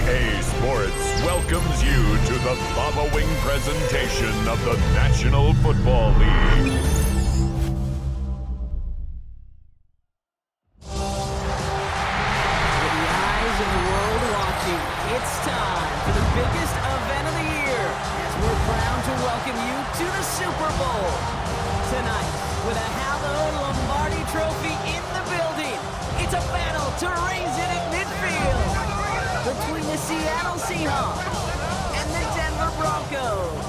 EA Sports welcomes you to the following presentation of the National Football League. With the eyes of the world watching, it's time for the biggest event of the year as we're proud to welcome you to the Super Bowl. Tonight, with a hallowed Lombardi trophy in the building, it's a battle to raise it at midfield between the Seattle Seahawks and the Denver Broncos.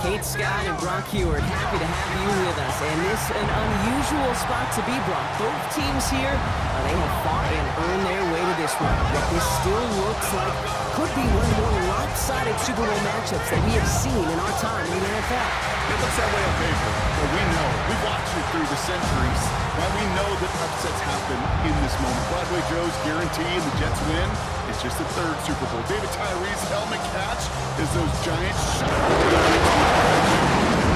Kate Scott and Brock Heward, happy to have you with us. And this is an unusual spot to be, Brock. Both teams here, they have fought and earned their way to this one. Yet this still looks like could be one of the more lopsided Super Bowl matchups that we have seen in our time in the NFL. It looks that way on paper, but we know. We've watched it through the centuries. Right? We know that upsets happen in this moment. Broadway Joe's guarantee and the Jets win. It's just the third Super Bowl. David Tyree's helmet catch is those Giants shot.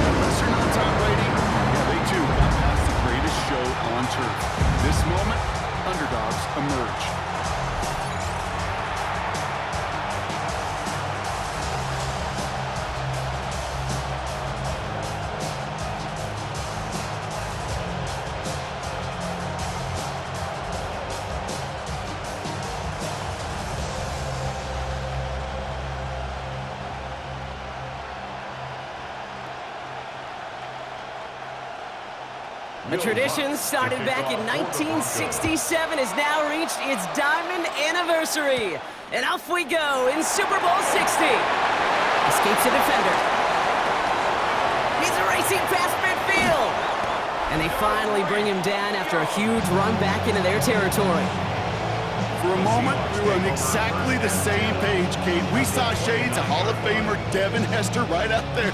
Unless you're not Tom Brady, yeah, they too got past the greatest show on turf. This moment, underdogs emerge. A tradition started back in 1967 has now reached its diamond anniversary. And off we go in Super Bowl 60. Escapes a defender. He's racing past midfield. And they finally bring him down after a huge run back into their territory. For a moment, we were on exactly the same page, Kate. We saw shades of Hall of Famer Devin Hester right out there,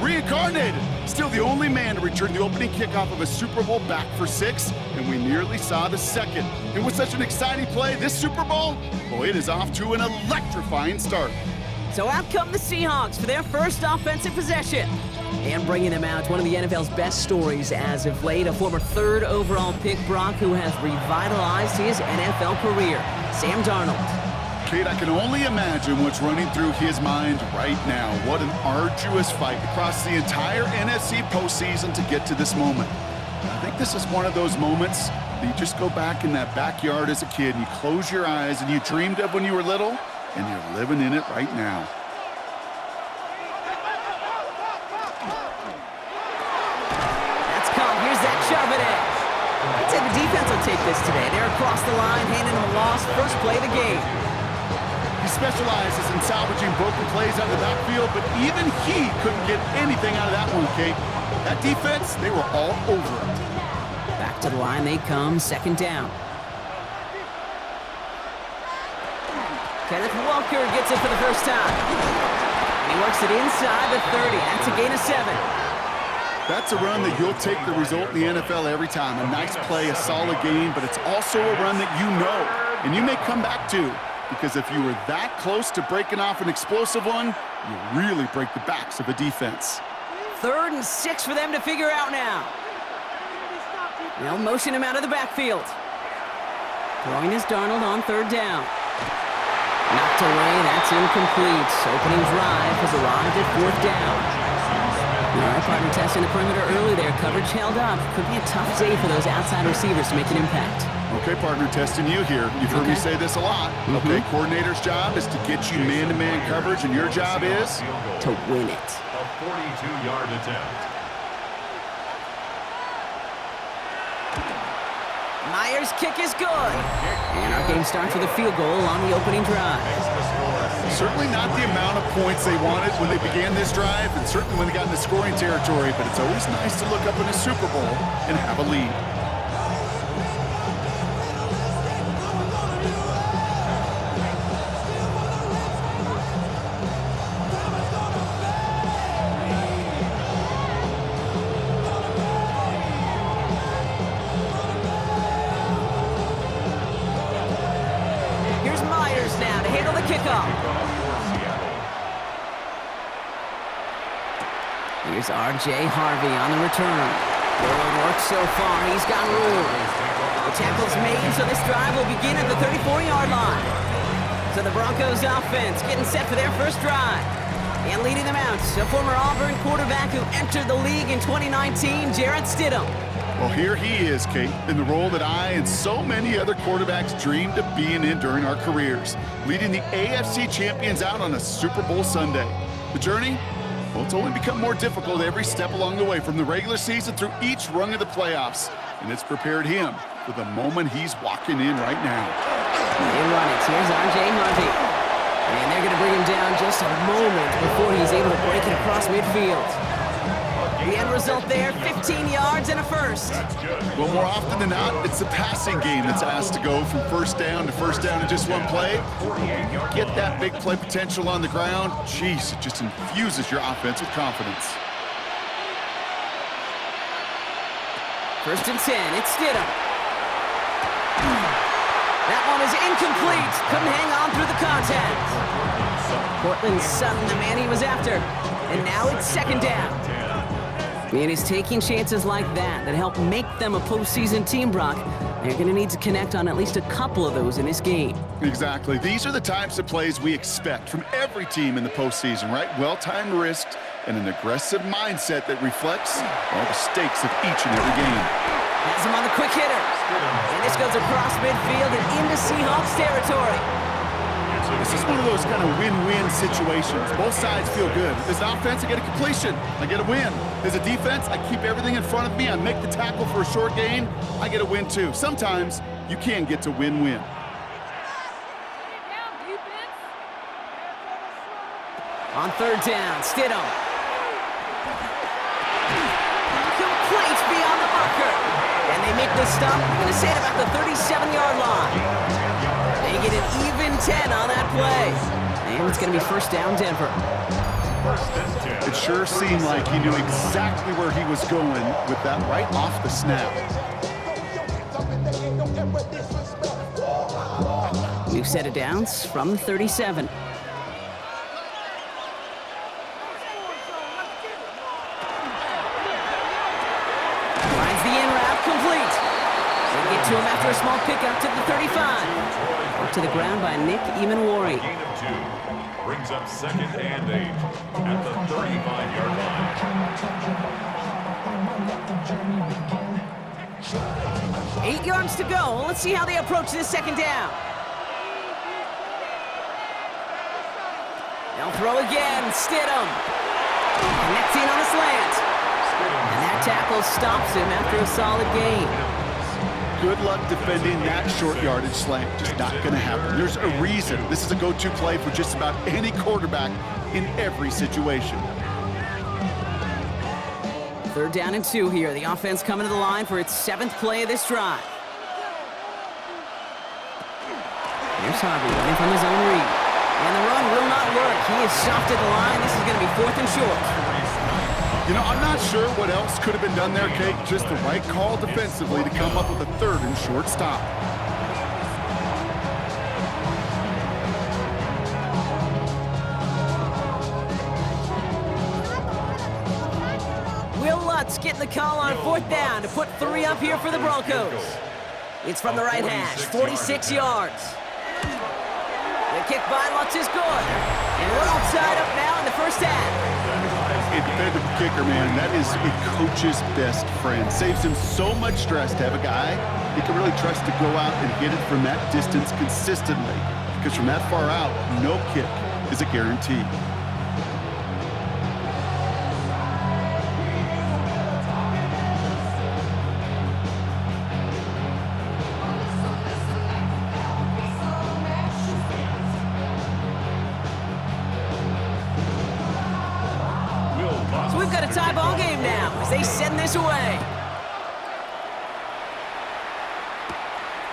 reincarnated. Still the only man to return the opening kickoff of a Super Bowl back for 6, and we nearly saw the second. It was such an exciting play. This Super Bowl, boy, it is off to an electrifying start. So out come the Seahawks for their first offensive possession. And bringing them out, one of the NFL's best stories as of late, a former 3rd overall pick, Brock, who has revitalized his NFL career, Sam Darnold. Kate, I can only imagine what's running through his mind right now. What an arduous fight across the entire NFC postseason to get to this moment. I think this is one of those moments that you just go back in that backyard as a kid and you close your eyes and you dreamed of when you were little, and you're living in it right now. That's caught. Here's that shove it in. I'd say the defense will take this today. They're across the line, handing them a loss. First play of the game. He specializes in salvaging broken plays out of the backfield, but even he couldn't get anything out of that one, Kate. That defense, they were all over it. Back to the line they come, second down. Kenneth Walker gets it for the first time. And he works it inside the 30. That's a gain of 7. That's a run that you'll take the result in the NFL every time. A nice play, a solid game, but it's also a run that you know, and you may come back to, because if you were that close to breaking off an explosive one, you really break the backs of a defense. 3rd and 6 for them to figure out now. They'll motion him out of the backfield. Throwing is Darnold on 3rd down. Knocked away, that's incomplete. Opening drive has arrived at 4th down. All right, partner testing the perimeter early there. Coverage held up. Could be a tough day for those outside receivers to make an impact. Okay, partner, testing you here. You've heard me say this a lot. Okay, coordinator's job is to get you man-to-man coverage, and your job is? To win it. A 42-yard attempt. Myers' kick is good. And our game starts with a field goal on the opening drive. Certainly not the amount of points they wanted when they began this drive, and certainly when they got in the scoring territory, but it's always nice to look up in a Super Bowl and have a lead. Here's R.J. Harvey on the return. Good work so far. He's got room. The tackle's made, so this drive will begin at the 34-yard line. So the Broncos offense getting set for their first drive. And leading them out, a former Auburn quarterback who entered the league in 2019, Jarrett Stidham. Well, here he is, Kate, in the role that I and so many other quarterbacks dreamed of being in during our careers, leading the AFC champions out on a Super Bowl Sunday. The journey? Well, it's only become more difficult every step along the way, from the regular season through each rung of the playoffs. And it's prepared him for the moment he's walking in right now. They run it. Here's R.J. Harvey. And they're going to bring him down just a moment before he's able to break it across midfield. The end result there, 15 yards and a first. Well, more often than not, it's the passing game that's asked to go from first down in just one play. You get that big play potential on the ground, jeez, it just infuses your offense with confidence. First and 10, it's Stidham. That one is incomplete. Couldn't hang on through the contact. Cortland Sutton, the man he was after. And now it's second down. And it's taking chances like that help make them a postseason team, Brock. They're going to need to connect on at least a couple of those in this game. Exactly. These are the types of plays we expect from every team in the postseason, right? Well-timed risks and an aggressive mindset that reflects all the stakes of each and every game. Has him on the quick hitter. And this goes across midfield and into Seahawks territory. This is one of those kind of win-win situations. Both sides feel good. As an offense, I get a completion. I get a win. As a defense, I keep everything in front of me. I make the tackle for a short gain. I get a win, too. Sometimes you can get to win-win. On third down, Stidham. Complete beyond the marker. And they make the stop. I'm going to say it about the 37-yard line. They get an even 10 on that play. And it's going to be first down, Denver. It sure seemed like he knew exactly where he was going with that right off the snap. New set of downs from 37. Finds the in route complete. They get to him after a small pickup to the 35. Up to the ground by Nick Emanwari. Gain of 2. Brings up second and 8 at the 35-yard line. 8 yards to go. Let's see how they approach this second down. They'll throw again. Stidham. Connecting on a slant. And that tackle stops him after a solid gain. Good luck defending that short yardage slant. Just not going to happen. There's a reason. This is a go-to play for just about any quarterback in every situation. Third down and 2 here. The offense coming to the line for its 7th play of this drive. Here's Harvey running from his own read. And the run will not work. He is stopped at the line. This is going to be 4th and short. You know, I'm not sure what else could have been done there, Kate. Just the right call defensively to come up with a 3rd and short stop. Will Lutz getting the call on 4th down to put 3 up here for the Broncos. It's from the right hash, 46 yards. The kick by Lutz is good. And we're all tied up now in the first half. A defensive kicker, man, that is a coach's best friend. Saves him so much stress to have a guy he can really trust to go out and hit it from that distance consistently. Because from that far out, no kick is a guarantee. So we've got a tie ball game now as they send this away.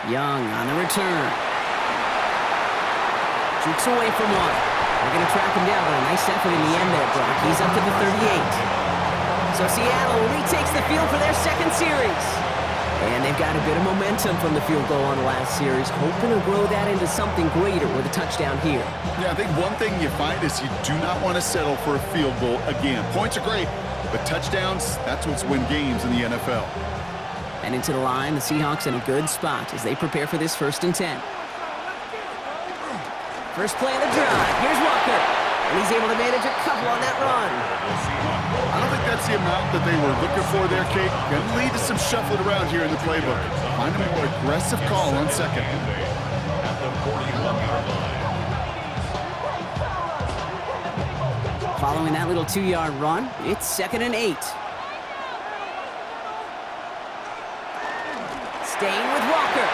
Young on the return. Jukes away from one. They're going to track him down, but a nice effort in the end there, Brock. He's up to the 38. So Seattle retakes the field for their second series. And they've got a bit of momentum from the field goal on the last series, hoping to grow that into something greater with a touchdown here. Yeah, I think one thing you find is you do not want to settle for a field goal again. Points are great, but touchdowns, that's what's win games in the NFL. And into the line, the Seahawks in a good spot as they prepare for this 1st and 10. First play of the drive. Here's Walker. And he's able to manage a couple on that run. I don't think that's the amount that they were looking for there, Kate. Going to lead to some shuffling around here in the playbook. Find a more aggressive call on second. Following that little 2-yard run, it's 2nd and 8. Staying with Walker.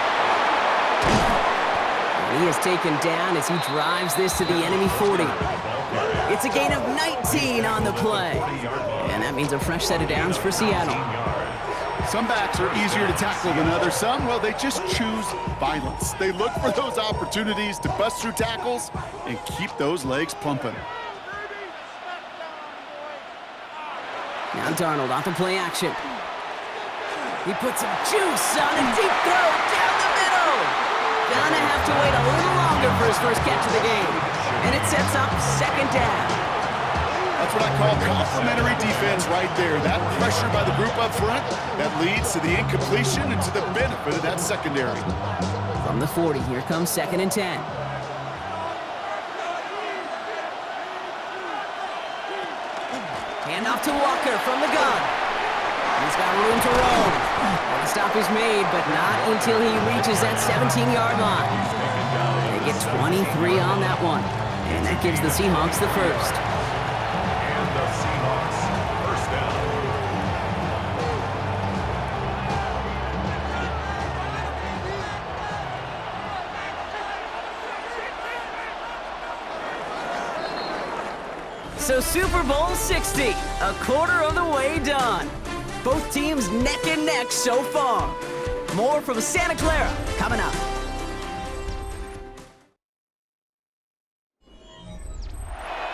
And he is taken down as he drives this to the enemy 40. It's a gain of 19 on the play. And that means a fresh set of downs for Seattle. Some backs are easier to tackle than others. Some, well, they just choose violence. They look for those opportunities to bust through tackles and keep those legs pumping. Now Darnold off the play action. He puts some juice on a deep throw down the middle. Gonna have to wait a little longer for his first catch of the game. And it sets up 2nd down. That's what I call complimentary defense right there. That pressure by the group up front, that leads to the incompletion and to the benefit of that secondary. From the 40, here comes 2nd and 10. Hand off to Walker from the gun. He's got room to roam. And the stop is made, but not until he reaches that 17-yard line. They get 23 on that one. And that gives the Seahawks the first. And the Seahawks first down. So Super Bowl 60, a quarter of the way done. Both teams neck and neck so far. More from Santa Clara coming up.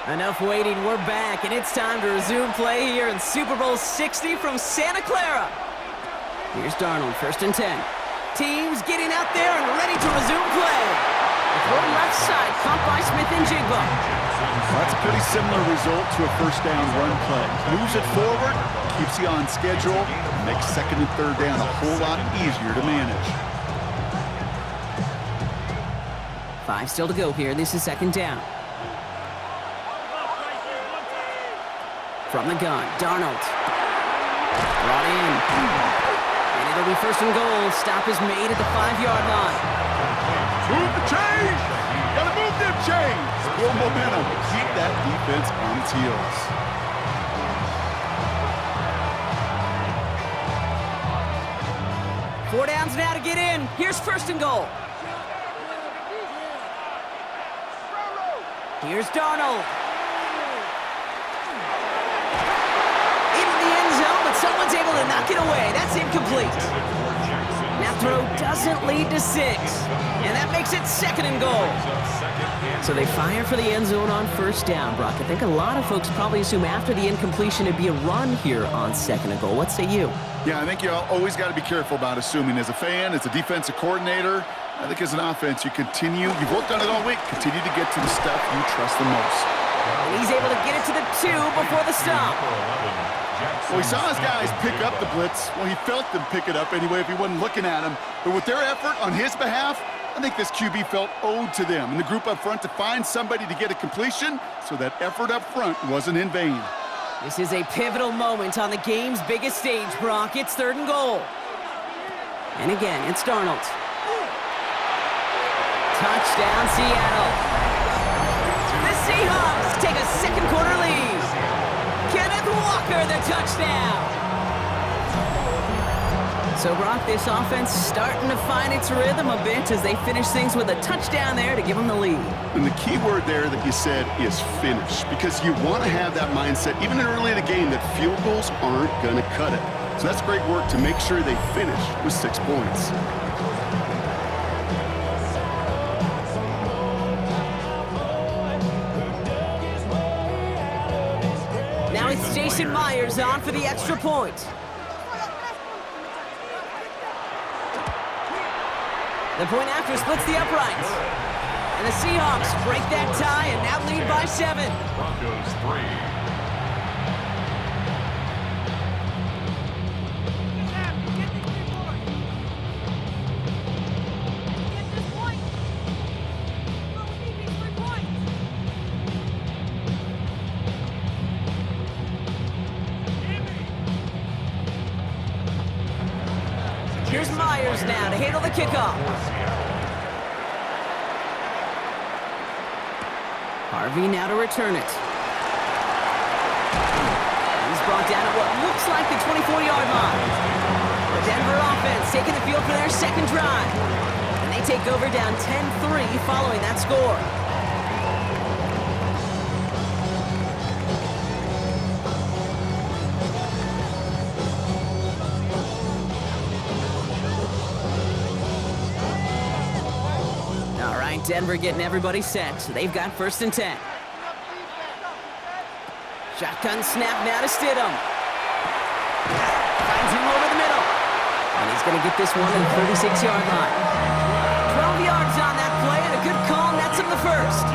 Enough waiting, we're back, and it's time to resume play here in Super Bowl 60 from Santa Clara. Here's Darnold, 1st and 10. Teams getting out there and ready to resume play. The throw left side, caught by Smith and Jigba. That's a pretty similar result to a first down run play. Moves it forward, keeps you on schedule, makes 2nd and 3rd down a whole lot easier to manage. 5 still to go here. This is 2nd down. From the gun, Darnold. Brought in. And it'll be 1st and goal. Stop is made at the 5-yard line. Move the chains! Gotta move them chains! Build momentum. Keep that defense on its heels. Four downs now to get in. Here's 1st and goal. Here's Darnold. Into the end zone, but someone's able to knock it away. That's incomplete. That throw doesn't lead to 6. And that makes it 2nd and goal. So they fire for the end zone on 1st down, Brock. I think a lot of folks probably assume after the incompletion it'd be a run here on 2nd and goal. What say you? Yeah, I think you always got to be careful about assuming. As a fan, as a defensive coordinator, I think as an offense, you've worked on it all week, continue to get to the stuff you trust the most. And he's able to get it to the 2 before the stop. Well, he saw his guys pick up the blitz. Well, he felt them pick it up anyway if he wasn't looking at him. But with their effort on his behalf, I think this QB felt owed to them and the group up front to find somebody to get a completion, so that effort up front wasn't in vain. This is a pivotal moment on the game's biggest stage, Brock. It's 3rd and goal. And again, it's Darnold. Touchdown, Seattle. The Seahawks take a 2nd quarter lead. Kenneth Walker, the touchdown. So, Brock, this offense starting to find its rhythm a bit as they finish things with a touchdown there to give them the lead. And the key word there that you said is finish, because you want to have that mindset, even early in the game, that field goals aren't going to cut it. So that's great work to make sure they finish with 6 points. Now it's Jason Myers on for the extra point. The point after splits the uprights. And the Seahawks break that tie and now lead by 7. Broncos 3. Here's Myers now to handle the kickoff. Harvey now to return it. He's brought down at what looks like the 24-yard line. The Denver offense taking the field for their second drive. And they take over down 10-3 following that score. All right, Denver getting everybody set, so they've got 1st and 10. Shotgun snap now to Stidham. Finds him over the middle. And he's going to get this one at the 36-yard line. 12 yards on that play, and a good call nets him the first.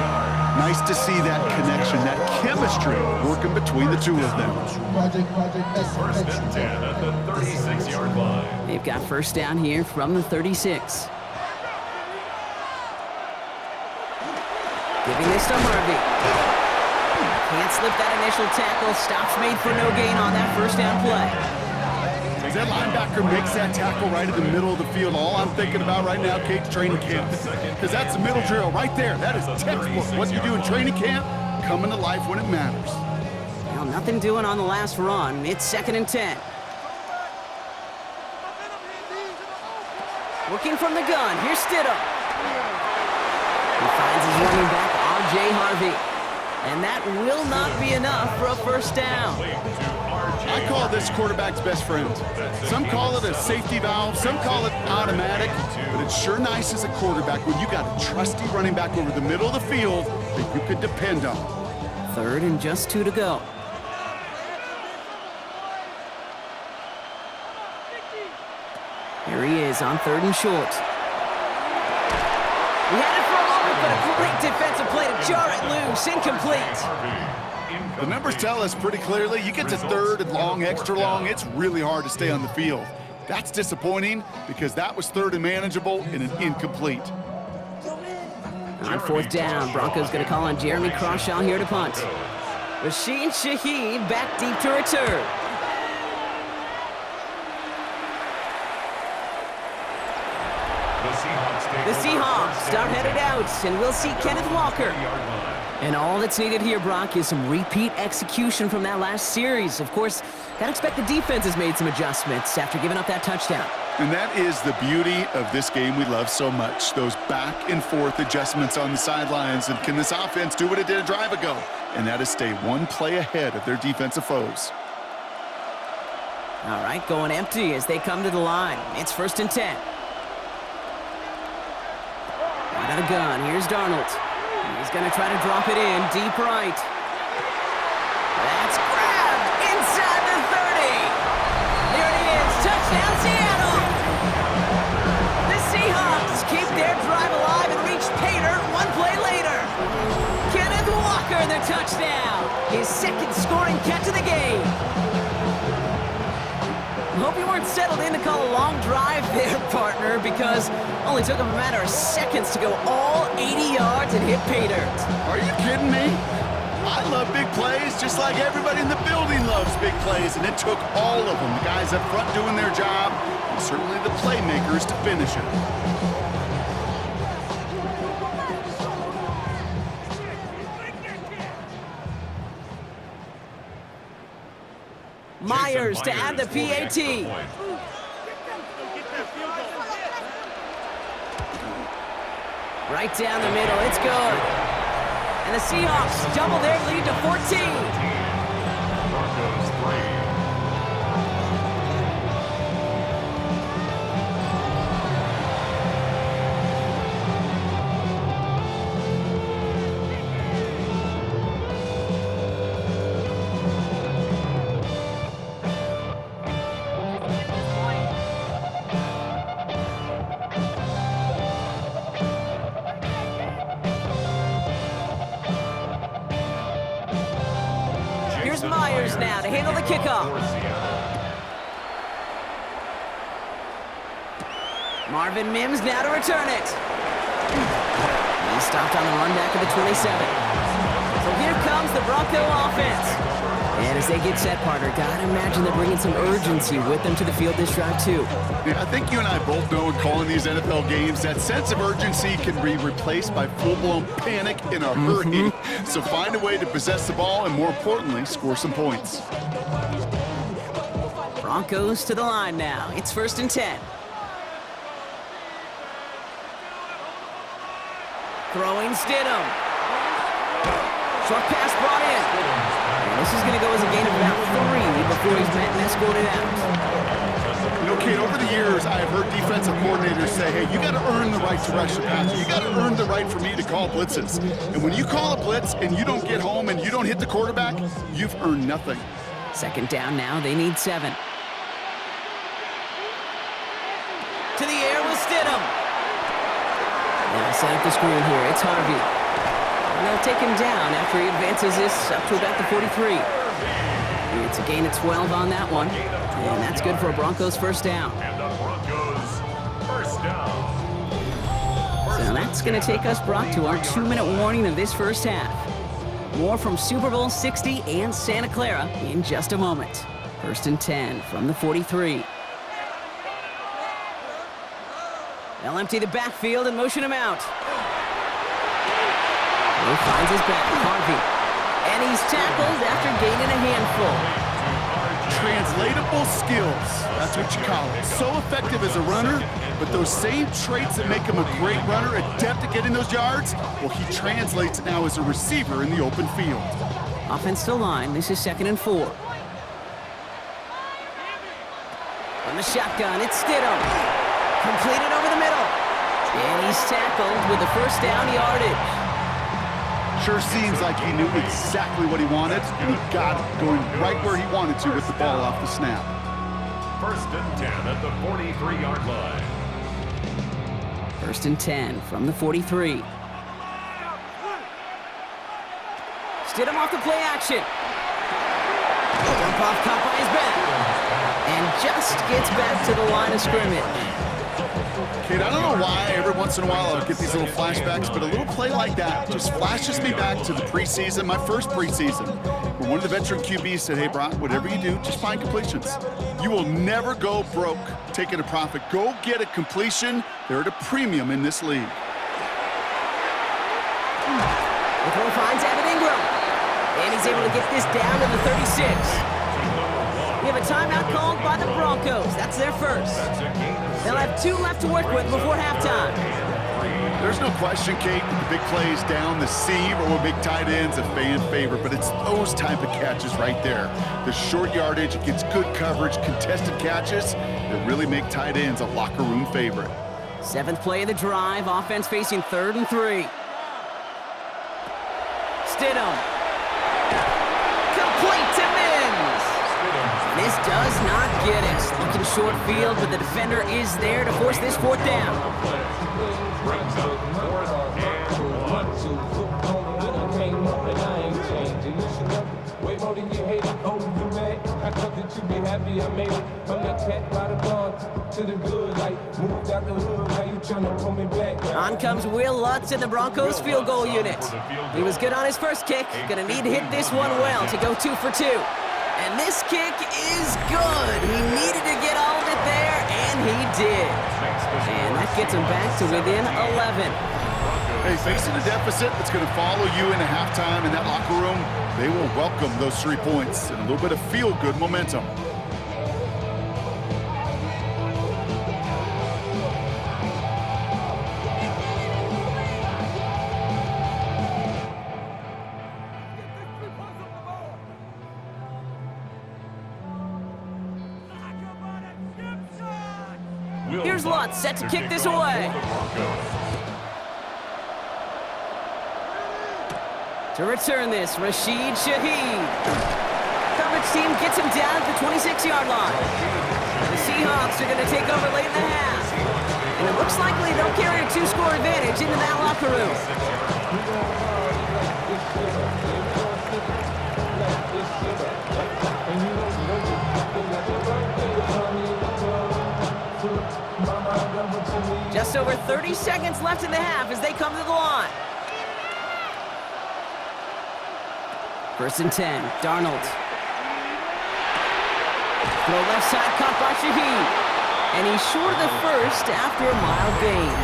Nice to see that connection, that chemistry working between the two of them. 1st and 10 at the 36-yard line. They've got 1st down here from the 36. Giving this to Harvey. Can't slip that initial tackle. Stops made for no gain on that 1st down play. As that linebacker makes that tackle right in the middle of the field, all I'm thinking about right now, Kate's training camp. Because that's a middle drill right there. That is textbook. What you do in training camp, coming to life when it matters. Well, nothing doing on the last run. It's 2nd and 10. Working from the gun. Here's Stidham. He finds his running back, R.J. Harvey. And that will not be enough for a 1st down. I call this quarterback's best friend. Some call it a safety valve, some call it automatic, but it's sure nice as a quarterback when you got a trusty running back over the middle of the field that you could depend on. 3rd and just 2 to go. Here he is on 3rd and short. He had it for a moment, but a great defensive play to jar it loose. Incomplete. The numbers tell us pretty clearly, you get to 3rd and long, extra long, it's really hard to stay on the field. That's disappointing because that was 3rd and manageable and an incomplete. On 4th down, Broncos going to call on Jeremy Crawshaw here to punt. Rasheen Shaheed back deep to return. The Seahawks start headed out, and we'll see Kenneth Walker. And all that's needed here, Brock, is some repeat execution from that last series. Of course, gotta expect the defense has made some adjustments after giving up that touchdown. And that is the beauty of this game we love so much, those back and forth adjustments on the sidelines. And can this offense do what it did a drive ago? And that is stay one play ahead of their defensive foes. All right, going empty as they come to the line. It's 1st and 10. Out of the gun, here's Darnold. He's going to try to drop it in, deep right. That's grabbed inside the 30. There it is, touchdown Seattle. The Seahawks keep their drive alive and reach pay dirt 1 play later. Kenneth Walker, the touchdown. His 2nd scoring catch of the game. Hope you weren't settled in to call a long drive there, partner, because only took him a matter of seconds to go all 80 yards and hit pay dirt. Are you kidding me? I love big plays just like everybody in the building loves big plays, and it took all of them, the guys up front doing their job, and certainly the playmakers to finish it. Myers to add the PAT. Right down the middle, it's good. And the Seahawks double their lead to 14. Broncos 3. Myers now to handle the kickoff. Marvin Mims now to return it. He stopped on the run back of the 27. So here comes the Bronco offense. And as they get set, partner, gotta imagine they're bringing some urgency with them to the field this drive, too. Yeah, I think you and I both know in calling these NFL games, that sense of urgency can be replaced by full-blown panic in a hurry. So find a way to possess the ball and, more importantly, score some points. Broncos to the line now. It's 1st and 10. Throwing Stidham. Short pass brought in. And this is going to go as a gain of about 3 before he's met and escorted out. You know, Kate, over the years, I have heard defensive coordinators say, hey, you got to earn the right to rush the passer. You got to earn the right for me to call blitzes. And when you call a blitz and you don't get home and you don't hit the quarterback, you've earned nothing. 2nd down now. They need 7. To the air with Stidham. Now set up the screen here. It's Harvey. And they'll take him down after he advances this up to about the 43. It's a gain of 12 on that one. And that's good for a Broncos 1st down. And the Broncos 1st down. So that's going to take us, Brock, to our 2-minute warning of this 1st half. More from Super Bowl 60 and Santa Clara in just a moment. 1st and 10 from the 43. They'll empty the backfield and motion him out. He finds his back, Harvey. And he's tackled after gaining a handful. Translatable skills, that's what you call it. So effective as a runner, but those same traits that make him a great runner, adept at getting those yards, well, he translates it now as a receiver in the open field. Offense to line, this is 2nd and 4. From the shotgun, it's Stidham. Completed over the middle. And he's tackled with the 1st down yardage. Sure seems like he knew exactly what he wanted, and he got it, going right where he wanted to with the ball off the snap. 1st and 10 at the 43-yard line. 1st and 10 from the 43. Stidham off the play action. Dump off caught by his back. And just gets back to the line of scrimmage. Kid, I don't know why every once in a while I'll get these little flashbacks, but a little play like that just flashes me back to the preseason, my first preseason, where one of the veteran QBs said, hey, Brock, whatever you do, just find completions. You will never go broke taking a profit. Go get a completion. They're at a premium in this league. The throw finds Evan Ingram. And he's able to get this down to the 36. We have a timeout called by the Broncos. That's their 1st. They'll have 2 left to work with before halftime. There's no question, Kate, that the big plays down the seam or with big tight ends a fan favorite, but it's those type of catches right there. The short yardage, it gets good coverage, contested catches that really make tight ends a locker room favorite. 7th play of the drive, offense facing 3rd and 3. Stidham. Complete to Mims. This does not get it. Looking short field, but the defender is there to force this 4th down. Brings up 4th and 1. On comes Will Lutz in the Broncos field goal unit. He was good on his 1st kick. Gonna need to hit this one well to go 2 for 2. And this kick is good. He needed to get all of it there, and he did. And that gets him back to within 11. Hey, facing a deficit that's going to follow you into halftime in that locker room, they will welcome those 3 points and a little bit of feel-good momentum. Here's Lutz, set to kick this away. To return this, Rashid Shaheed. Coverage team gets him down at the 26-yard line. The Seahawks are going to take over late in the half. And it looks likely they'll carry a 2-score advantage into that locker room. Just over 30 seconds left in the half as they come to the line. 1st and 10, Darnold. Throw left side caught by Shaheed. And he's short of the first after a mild gain.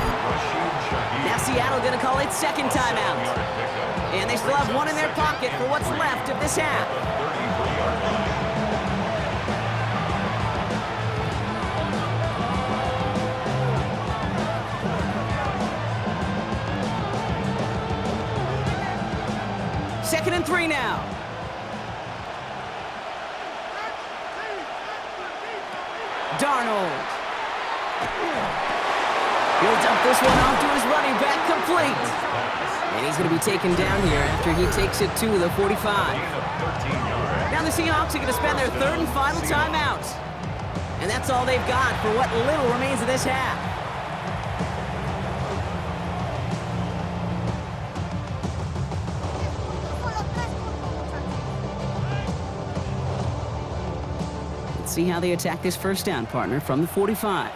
Now Seattle going to call it second timeout. And they still have one in their pocket for what's left of this half. Second and 3 now. Darnold. He'll dump this one off to his running back, complete. And he's going to be taken down here after he takes it to the 45. Now the Seahawks are going to spend their third and final timeout. And that's all they've got for what little remains of this half. See how they attack this first down, partner, from the 45.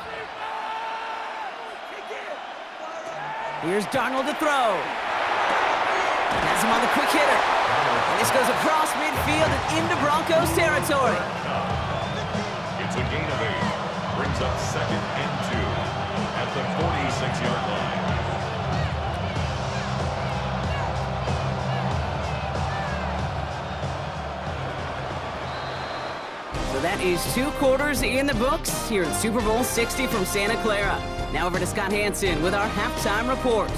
Here's Darnold to throw. Has him on the quick hitter. And this goes across midfield and into Broncos territory. It's a gain of 8. Brings up second and 2 at the 46-yard line. So that is 2 quarters in the books here in Super Bowl 60 from Santa Clara. Now over to Scott Hansen with our halftime report.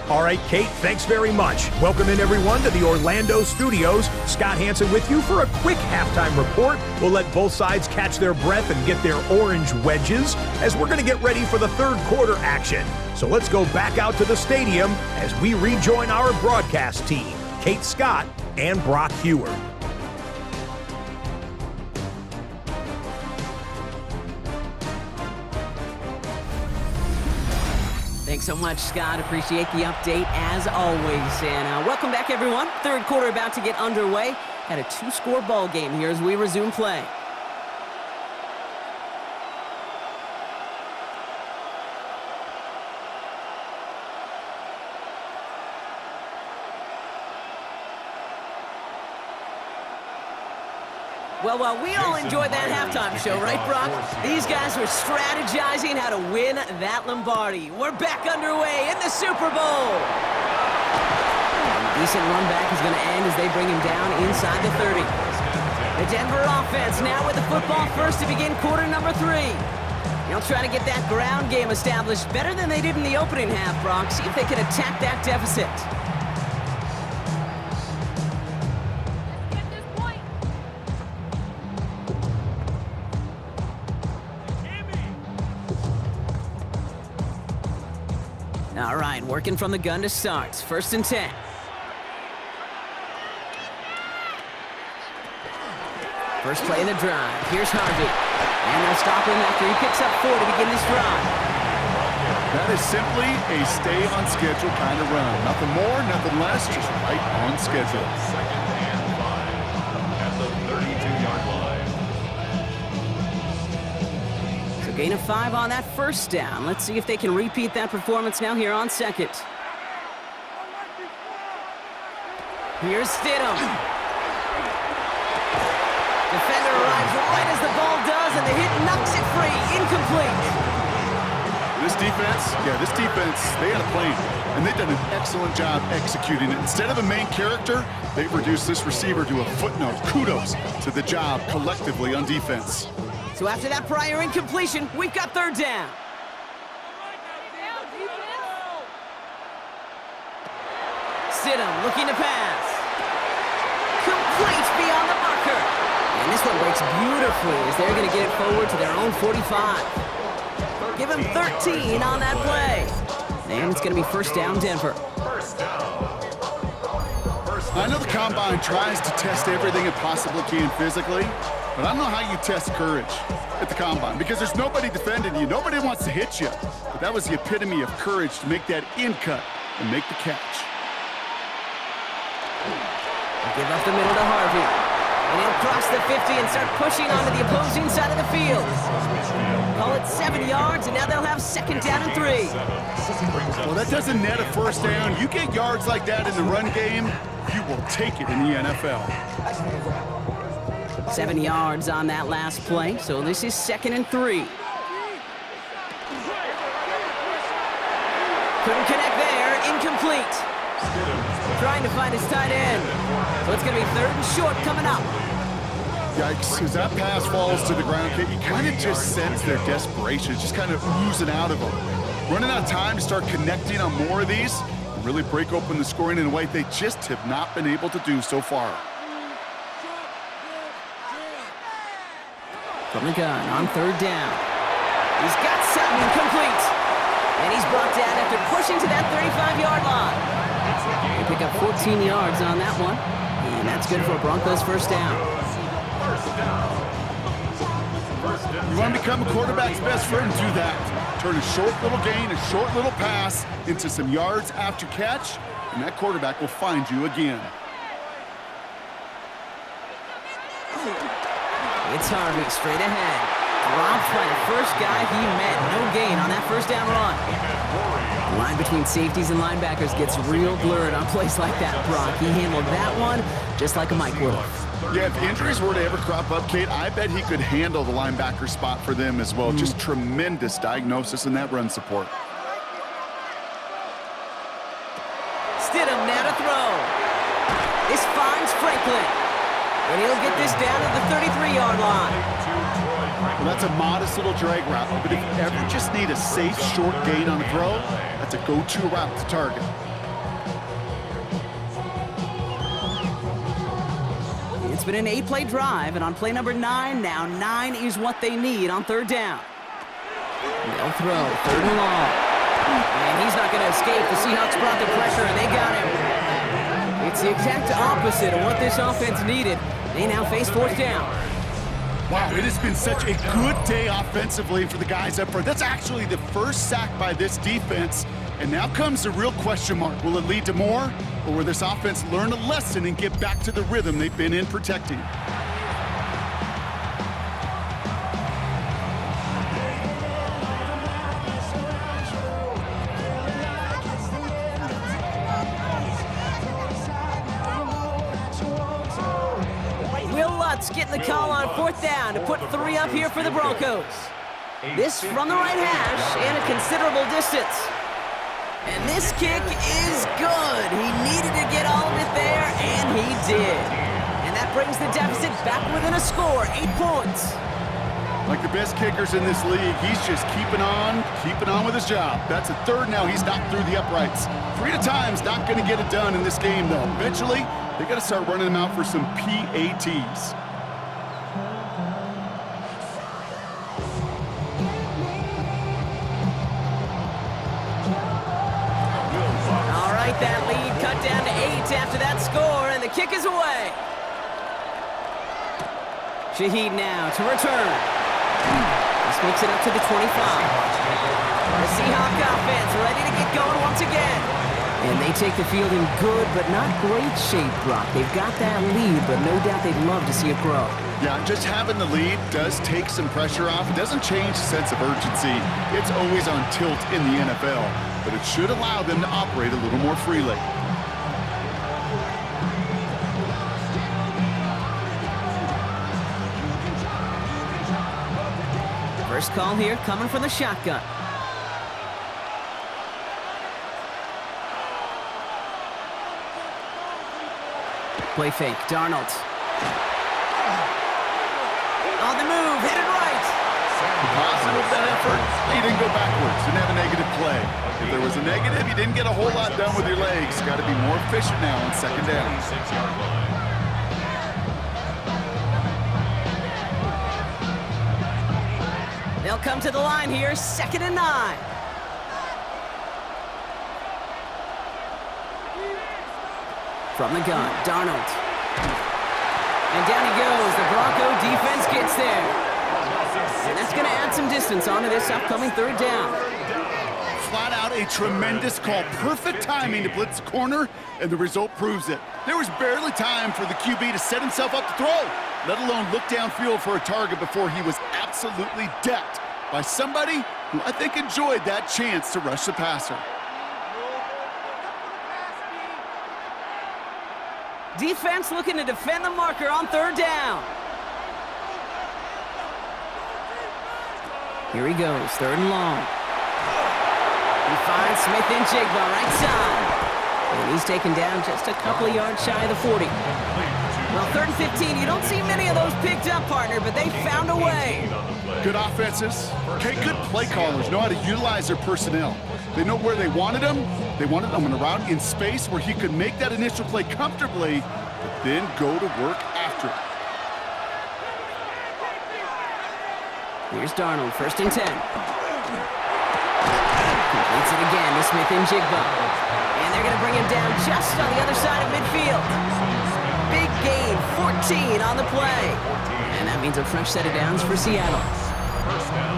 All right, Kate, thanks very much. Welcome in, everyone, to the Orlando studios. Scott Hansen with you for a quick halftime report. We'll let both sides catch their breath and get their orange wedges as we're going to get ready for the third quarter action. So let's go back out to the stadium as we rejoin our broadcast team, Kate Scott and Brock Heward. Thanks so much, Scott. Appreciate the update as always. And welcome back, everyone. Third quarter about to get underway. Had a 2-score ball game here as we resume play. Well, we all enjoyed that halftime show, right, Brock? These guys were strategizing how to win that Lombardi. We're back underway in the Super Bowl. And a decent run back is going to end as they bring him down inside the 30. The Denver offense now with the football first to begin quarter number 3. They'll try to get that ground game established better than they did in the opening half, Brock. See if they can attack that deficit. All right, working from the gun to start. First and 10. First play of the drive. Here's Harvey. And they'll stop him after he picks up 4 to begin this drive. That is simply a stay-on-schedule kind of run. Nothing more, nothing less, just right on schedule. Second and 5 at the 32-yard line. So gain of 5 on that first down. Let's see if they can repeat that performance now here on second. Here's Stidham. Defender arrives right as the ball does, and the hit knocks it free. Incomplete. This defense, they had a plan, and they've done an excellent job executing it. Instead of a main character, they've reduced this receiver to a footnote. Kudos to the job collectively on defense. So after that prior incompletion, we've got third down. Stidham looking to pass. Complete beyond the marker. And this one breaks beautifully as they're going to get it forward to their own 45. Give him 13 on that play. And it's going to be first down, Denver. I know the Combine tries to test everything it possibly can physically, but I don't know how you test courage at the Combine because there's nobody defending you. Nobody wants to hit you. But that was the epitome of courage to make that in cut and make the catch. Give up the middle to Harvey. And he'll cross the 50 and start pushing onto the opposing side of the field. Call it 7 yards, and now they'll have second down and 3. Well, that doesn't net a first down. You get yards like that in the run game, you will take it in the NFL. 7 yards on that last play, so this is 2nd and 3. Couldn't connect there, incomplete. Trying to find his tight end. So it's going to be 3rd and short coming up. Yikes, as that pass falls to the ground, Kate, you kind of just sense their desperation. It's just kind of oozing out of them. Running out of time to start connecting on more of these and really break open the scoring in a way they just have not been able to do so far. From the gun on 3rd down. He's got something complete. And he's brought down after pushing to that 35-yard line. They pick up 14 yards on that one. And that's good for a Broncos first down. You want to become a quarterback's best friend, do that. Turn a short little gain, a short little pass into some yards after catch, and that quarterback will find you again. It's Harvey straight ahead. Dropped by the first guy he met. No gain on that first down run. The line between safeties and linebackers gets real blurred on plays like that, Brock. He handled that one just like a Mike would have. Yeah, if injuries were to ever crop up, Kate, I bet he could handle the linebacker spot for them as well. Just tremendous diagnosis in that run support. Stidham now to throw. This finds Franklin. And he'll get this down to the 33-yard line. Well, that's a modest little drag route, but if you ever just need a safe, short gain on a throw, that's a go-to route to target. It's been an 8-play drive, and on play number 9, now 9 is what they need on 3rd down. They'll throw, 3rd and long. And he's not going to escape. The Seahawks brought the pressure, and they got him. It's the exact opposite of what this offense needed. They now face 4th down. Wow, it has been such a good day offensively for the guys up front. That's actually the first sack by this defense. And now comes the real question mark. Will it lead to more? Or will this offense learn a lesson and get back to the rhythm they've been in protecting? Getting the call on 4th down to put 3 up here for the Broncos. This from the right hash and a considerable distance. And this kick is good. He needed to get all of it there, and he did. And that brings the deficit back within a score, 8 points. Like the best kickers in this league, he's just keeping on with his job. That's a 3rd now. He's knocked through the uprights. 3 at a time's not going to get it done in this game, though. Eventually, they got to start running them out for some PATs. That lead cut down to 8 after that score, and the kick is away. Shaheed now to return. This makes it up to the 25. The Seahawk offense ready to get going once again. And they take the field in good but not great shape, Brock. They've got that lead, but no doubt they'd love to see it grow. Yeah, just having the lead does take some pressure off. It doesn't change the sense of urgency. It's always on tilt in the NFL, but it should allow them to operate a little more freely. First call here coming from the shotgun. Play fake, Darnold. On the move, hit it right. Positive of that effort, he didn't go backwards, didn't have a negative play. If there was a negative, you didn't get a whole lot done with your legs. Got to be more efficient now on 2nd down. They'll come to the line here, 2nd and 9. From the gun, Darnold. And down he goes. The Bronco defense gets there. And that's going to add some distance onto this upcoming 3rd down. Flat out a tremendous call. Perfect timing to blitz the corner, and the result proves it. There was barely time for the QB to set himself up to throw, let alone look downfield for a target before he was absolutely decked by somebody who I think enjoyed that chance to rush the passer. Defense looking to defend the marker on 3rd down. Here he goes, 3rd and long. He finds Smith and Jigba right side. And he's taken down just a couple of yards shy of the 40. Well, 3rd and 15, you don't see many of those picked up, partner, but they found a way. Good offenses. Okay, good play callers know how to utilize their personnel. They know where they wanted them. They wanted them on a route in space where he could make that initial play comfortably, but then go to work after it. Here's Darnold, 1st and 10. Completes it again to Smith and Jigba. And they're going to bring him down just on the other side of midfield. Big gain, 14 on the play. And that means a fresh set of downs for Seattle. First down.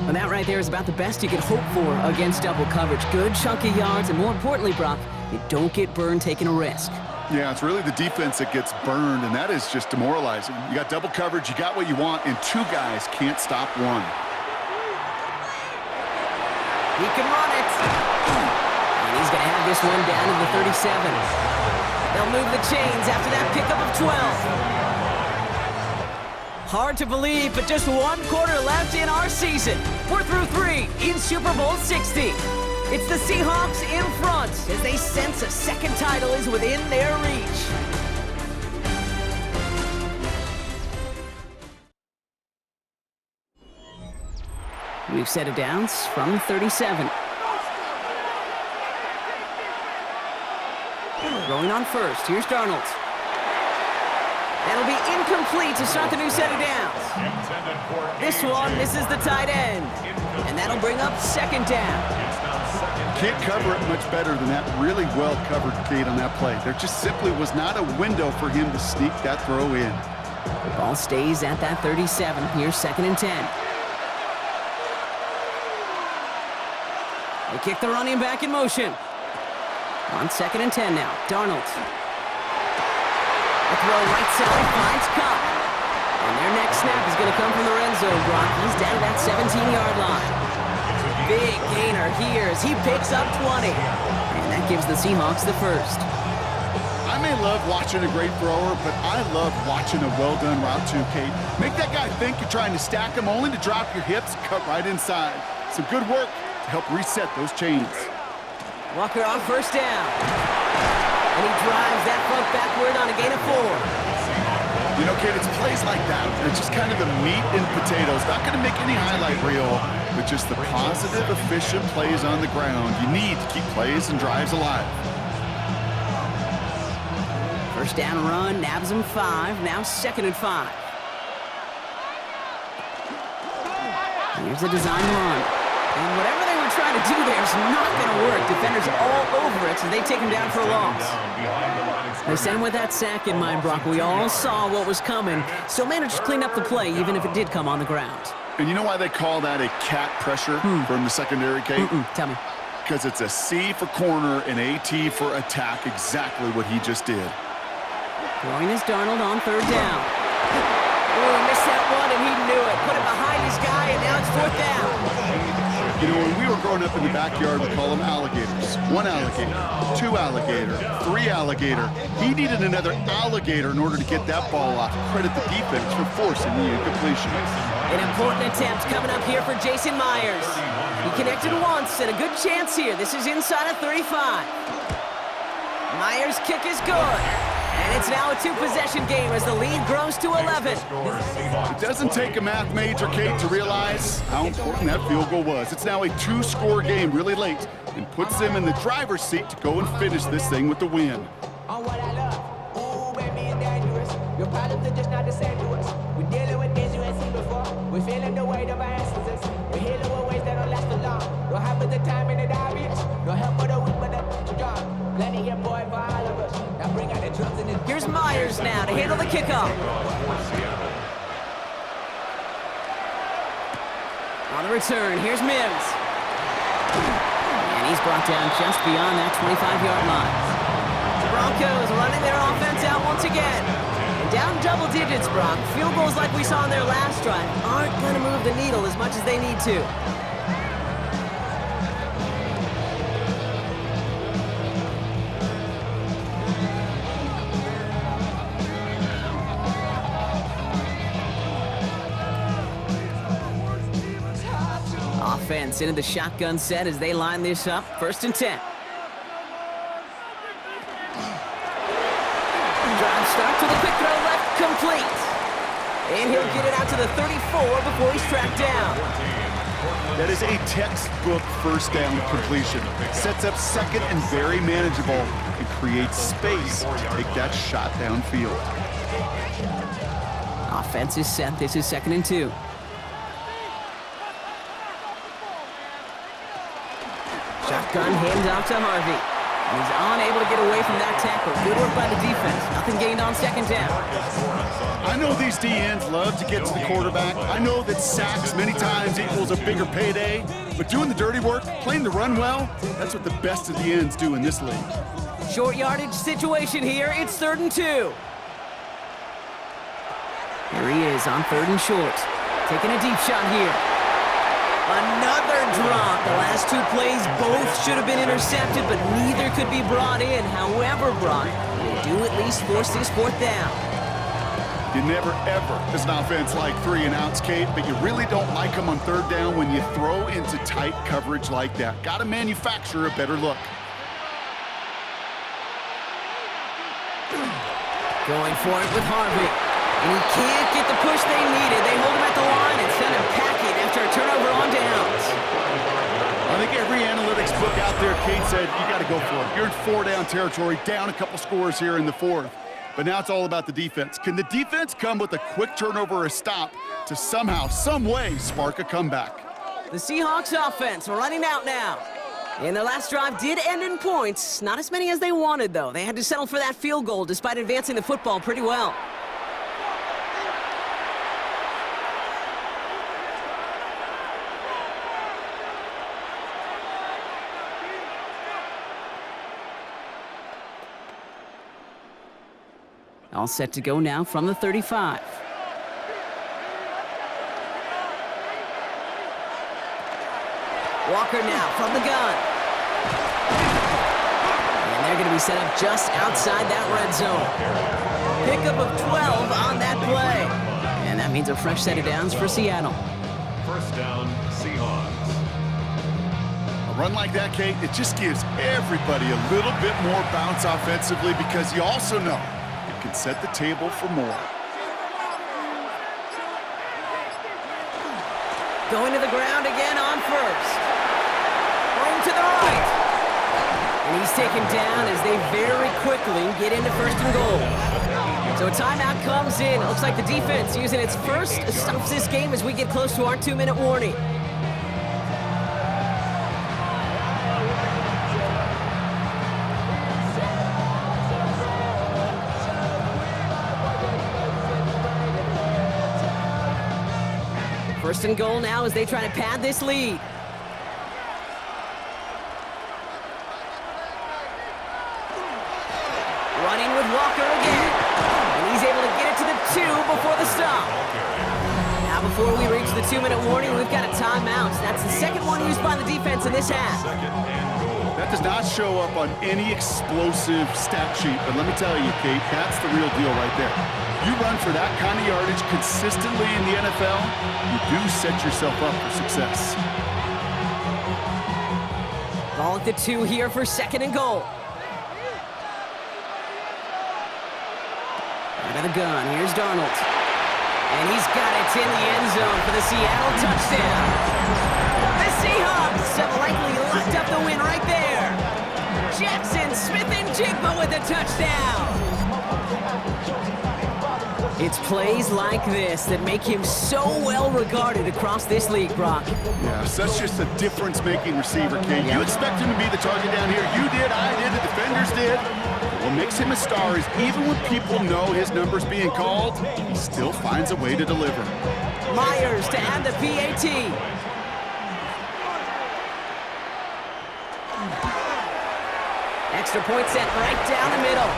And that right there is about the best you could hope for against double coverage. Good chunky yards, and more importantly, Brock, you don't get burned taking a risk. Yeah, it's really the defense that gets burned, and that is just demoralizing. You got double coverage, you got what you want, and 2 guys can't stop one. He can run it. And he's going to have this one down to the 37. They'll move the chains after that pickup of 12. Hard to believe, but just 1 quarter left in our season. We're through 3 in Super Bowl 60. It's the Seahawks in front as they sense a second title is within their reach. We've set of downs from 37. Going on first, here's Darnold. That'll be incomplete to start the new set of downs. This one misses the tight end. And that'll bring up 2nd down. Can't cover it much better than that. Really well covered, Kate, on that play. There just simply was not a window for him to sneak that throw in. The ball stays at that 37. Here's 2nd and 10. They kick the running back in motion. On 2nd and 10 now. Darnold. The throw right side finds Cup. And their next snap is going to come from the end zone, Brock. He's down to that 17-yard line. Big gainer here as he picks up 20. And that gives the Seahawks the first. I may love watching a great thrower, but I love watching a well-done route too, Kate. Make that guy think you're trying to stack him only to drop your hips, cut right inside. Some good work to help reset those chains. Walker on 1st down. And he drives that front backward on a gain of 4. You know, Kate, it's plays like that. It's just kind of the meat and potatoes. Not going to make any highlight reel, but just the positive, efficient plays on the ground. You need to keep plays and drives alive. 1st down run, nabs him 5. Now 2nd and 5. Here's a design run. And whatever they were trying to do there is not going to work. Defenders all over it, so they take him down for a loss. They sent him with that sack in mind, Brock. We all saw what was coming. Still managed to clean up the play, even if it did come on the ground. And you know why they call that a cat pressure from the secondary, Kate? Tell me. Because it's a C for corner and a T for attack, exactly what he just did. Throwing is Darnold on 3rd down. Oh, he missed that one, and he knew it. Put it behind his guy, and now it's 4th down. You know, when we were growing up in the backyard, we call them alligators. 1 alligator, 2 alligator, 3 alligator. He needed another alligator in order to get that ball off. Credit the defense for forcing the incompletion. An important attempt coming up here for Jason Myers. He connected once, and a good chance here. This is inside of 35. Myers' kick is good. And it's now a 2-possession game as the lead grows to 11. It doesn't take a math major, Kate, to realize how important that field goal was. It's now a 2-score game really late and puts them in the driver's seat to go and finish this thing with the win. On what I love, ooh, baby, it's dangerous. Your problems are just not the same to us. We're dealing with things you ain't seen before. We're feeling the weight of our ancestors. We're healing with ways that don't last for long. Don't have the time and the obvious. No help for the weak, but the strong. Plenty of boy for all of us. Now bring out the drums and the... Here's Myers now to handle the kickoff. On the return, here's Mims. And he's brought down just beyond that 25-yard line. The Broncos running their offense out once again. And down double digits, Brock. Field goals like we saw in their last drive aren't going to move the needle as much as they need to. Offense into the shotgun set as they line this up. 1st and 10. Drive starts with a quick throw left, complete. And he'll get it out to the 34 before he's tracked down. That is a textbook first down completion. Sets up second and very manageable and creates space to take that shot downfield. Offense is set. This is 2nd and 2. Shotgun handoff to Harvey. And he's unable to get away from that tackle. Good work by the defense. Nothing gained on 2nd down. I know these DNs love to get to the quarterback. I know that sacks many times equals a bigger payday. But doing the dirty work, playing the run well, that's what the best of the ends do in this league. Short yardage situation here. It's 3rd and 2. Here he is on 3rd and short. Taking a deep shot here. Another drop. The last 2 plays both should have been intercepted, but neither could be brought in. However, Brock, they do at least force this 4th down. You never, ever, as an offense, like 3 and outs, Kate, but you really don't like them on 3rd down when you throw into tight coverage like that. Got to manufacture a better look. Going for it with Harvey. And he can't get the push they needed. They hold him at the line and send him packing after a turnover on downs. I think every analytics book out there, Kate said, you got to go for it. You're in 4-down territory, down a couple scores here in the 4th. But now it's all about the defense. Can the defense come with a quick turnover or a stop to somehow, some way, spark a comeback? The Seahawks offense running out now. And their last drive did end in points. Not as many as they wanted, though. They had to settle for that field goal despite advancing the football pretty well. All set to go now from the 35. Walker now from the gun. And they're going to be set up just outside that red zone. Pickup of 12 on that play. And that means a fresh set of downs for Seattle. 1st down, Seahawks. A run like that, Kate, it just gives everybody a little bit more bounce offensively because you also know it can set the table for more. Going to the ground again on 1st. Going to the right. And he's taken down as they very quickly get into 1st and goal. So a timeout comes in. It looks like the defense using its first stops this game as we get close to our 2-minute warning. First and goal now as they try to pad this lead. Running with Walker again. And he's able to get it to the 2 before the stop. Now before we reach the 2-minute warning, we've got a timeout. That's the 2nd one used by the defense in this half. That does not show up on any explosive stat sheet, but let me tell you, Kate, that's the real deal right there. You run for that kind of yardage consistently in the NFL, you do set yourself up for success. Ball at the 2 here for 2nd and goal. Out of the gun, here's Darnold. And he's got it in the end zone for the Seattle touchdown. The Seahawks have likely locked up the win right there. Jackson Smith-Njigba with a touchdown. It's plays like this that make him so well regarded across this league, Brock. Yeah, such just a difference-making receiver, Kate. You expect him to be the target down here. You did, I did, the defenders did. What makes him a star is even when people know his number's being called, he still finds a way to deliver. Myers to add the PAT. Extra point set right down the middle.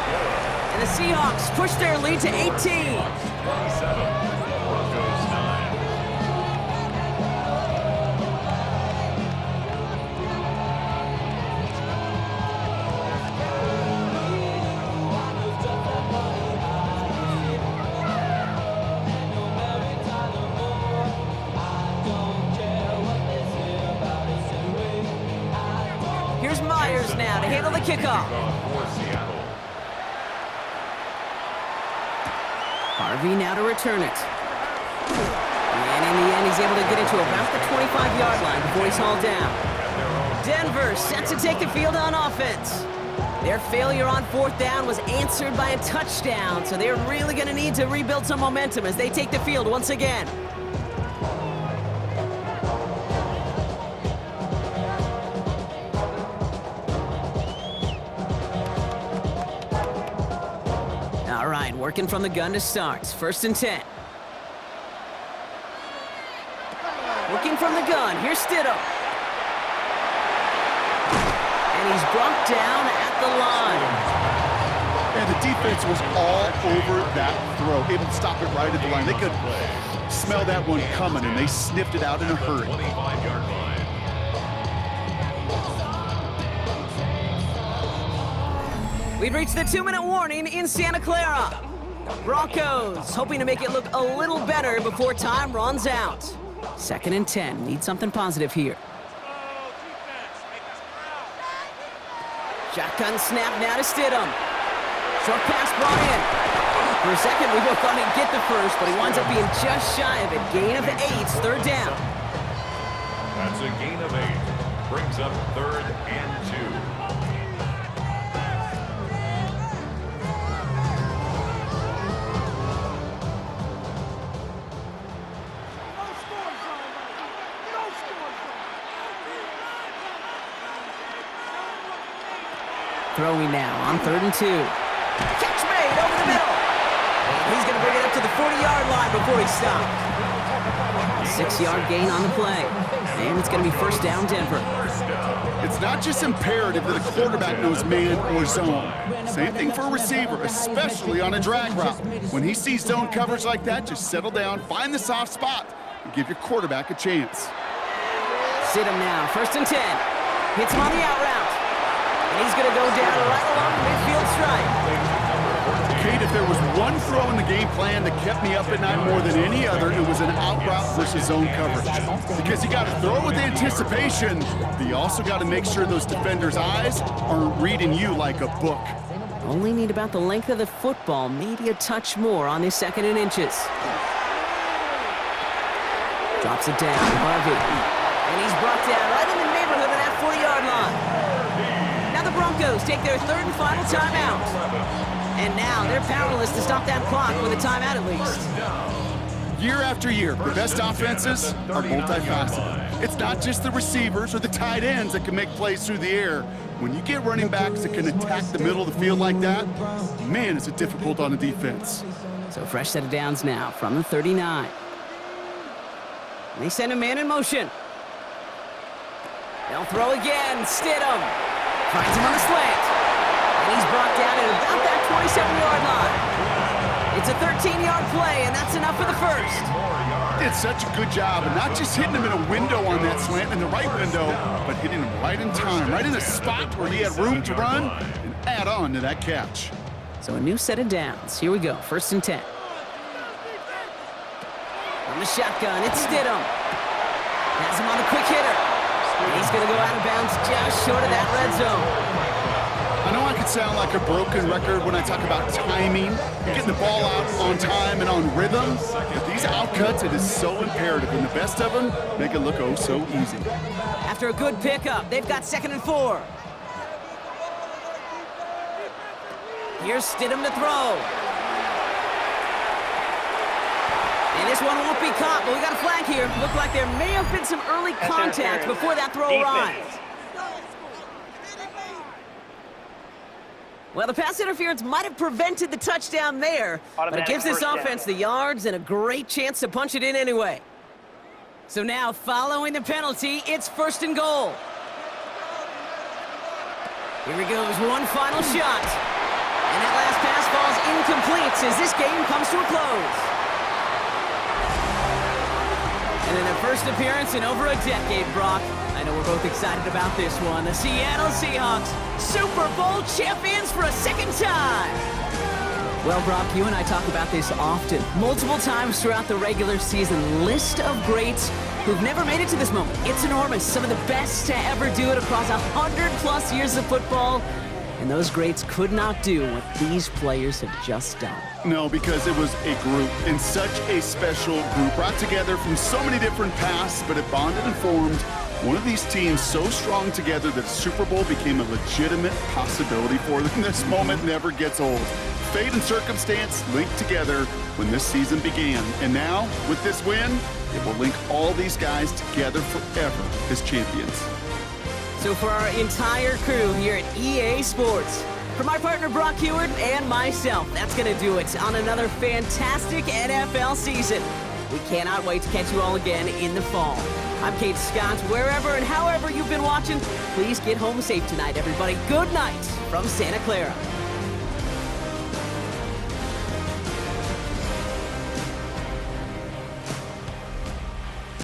And the Seahawks push their lead to 18. 7, Broncos 9. Here's Myers now to handle the kickoff. Harvey now to return it. And in the end, he's able to get into about the 25-yard line before he's hauled down. Denver set to take the field on offense. Their failure on 4th down was answered by a touchdown, so they're really going to need to rebuild some momentum as they take the field once again. All right, working from the gun to start. 1st and 10. Working from the gun, here's Stidham. And he's brought down at the line. And the defense was all over that throw, able to stop it right at the line. They could smell that one coming, and they sniffed it out in a hurry. We've reached the 2-minute warning in Santa Clara. Broncos hoping to make it look a little better before time runs out. 2nd and 10. Need something positive here. Shotgun snap now to Stidham. Short pass brought in. For a second, we both thought he'd get the first, but he winds up being just shy of it. Gain of 8, 3rd down. That's a gain of 8. Brings up 3rd and 2. Throwing now on 3rd and 2. Catch made over the middle. And he's going to bring it up to the 40-yard line before he stopped. 6-yard gain on the play. And it's going to be 1st down, Denver. It's not just imperative that a quarterback knows man or zone. Same thing for a receiver, especially on a drag route. When he sees zone coverage like that, just settle down, find the soft spot, and give your quarterback a chance. Stidham now, 1st and 10. Hits him on the out route. And he's going to go down right along the midfield stripe. Kate, if there was one throw in the game plan that kept me up at night more than any other, it was an out route versus zone coverage. Because you got to throw with anticipation, but you also got to make sure those defenders' eyes aren't reading you like a book. Only need about the length of the football, maybe a touch more on this 2nd and inches. Drops it down, Harvey. And he's brought down right in the neighborhood of that 40-yard line. The Broncos take their 3rd and final timeout. And now they're powerless to stop that clock with a timeout at least. Year after year, the best offenses are multifaceted. It's not just the receivers or the tight ends that can make plays through the air. When you get running backs that can attack the middle of the field like that, man, is it difficult on the defense. So fresh set of downs now from the 39. And they send a man in motion. They'll throw again. Stidham finds him on the slant. And he's brought down at about that 27-yard line. It's a 13-yard play, and that's enough for the first. Did such a good job, and not just hitting him in a window on that slant, in the right window, but hitting him right in time, right in a spot where he had room to run and add on to that catch. So a new set of downs. Here we go, 1st and 10. From the shotgun, it's Stidham. Has him on a quick hitter. And he's going to go out of bounds just short of that red zone. I know I could sound like a broken record when I talk about timing, getting the ball out on time and on rhythm, but these outcuts, it is so imperative, and the best of them make it look oh so easy. After a good pickup, they've got 2nd and 4. Here's Stidham to throw. And this one won't be caught, but we got a flag here. Looked like there may have been some early contact before that throw arrived. Well, the pass interference might have prevented the touchdown there, but it gives this offense the yards and a great chance to punch it in anyway. So now, following the penalty, it's 1st and goal. Here he goes, one final shot. And that last pass falls incomplete as this game comes to a close. And in their first appearance in over a decade, Brock, I know we're both excited about this one. The Seattle Seahawks, Super Bowl champions for a 2nd time. Well, Brock, you and I talk about this often, multiple times throughout the regular season. List of greats, who've never made it to this moment. It's enormous. Some of the best to ever do it across 100+ years of football. And those greats could not do what these players have just done. No, because it was a group, and such a special group, brought together from so many different paths, but it bonded and formed one of these teams so strong together that Super Bowl became a legitimate possibility for them. This moment never gets old. Fate and circumstance linked together when this season began. And now, with this win, it will link all these guys together forever as champions. So for our entire crew here at EA Sports, for my partner Brock Heward and myself, that's going to do it on another fantastic NFL season. We cannot wait to catch you all again in the fall. I'm Kate Scott. Wherever and however you've been watching, please get home safe tonight, everybody. Good night from Santa Clara.